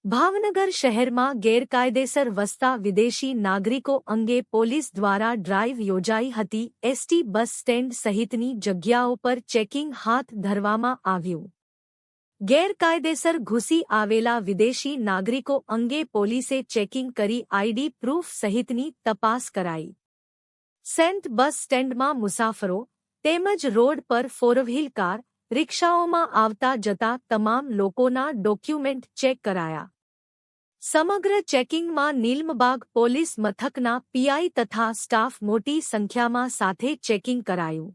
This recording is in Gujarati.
ભાવનગર શહેરમાં ગેરકાયદેસર વસતા વિદેશી નાગરિકો અંગે પોલીસ દ્વારા ડ્રાઇવ યોજાઈ હતી. એસટી બસ સ્ટેન્ડ સહિતની જગ્યાઓ પર ચેકિંગ હાથ ધરવામાં આવ્યું. ગેરકાયદેસર ઘૂસી આવેલા વિદેશી નાગરિકો અંગે પોલીસે ચેકિંગ કરી આઈડી પ્રૂફ સહિતની તપાસ કરાઈ. સેન્ટ બસ સ્ટેન્ડમાં મુસાફરો તેમજ રોડ પર ફોરવ્હીલ કાર, રિક્ષાઓમાં આવતા જતા તમામ લોકોના ડોક્યુમેન્ટ ચેક કરાયા. સમગ્ર ચેકિંગમાં નીલમબાગ પોલીસ મથકના પીઆઈ તથા સ્ટાફ મોટી સંખ્યામાં સાથે ચેકિંગ કરાયું.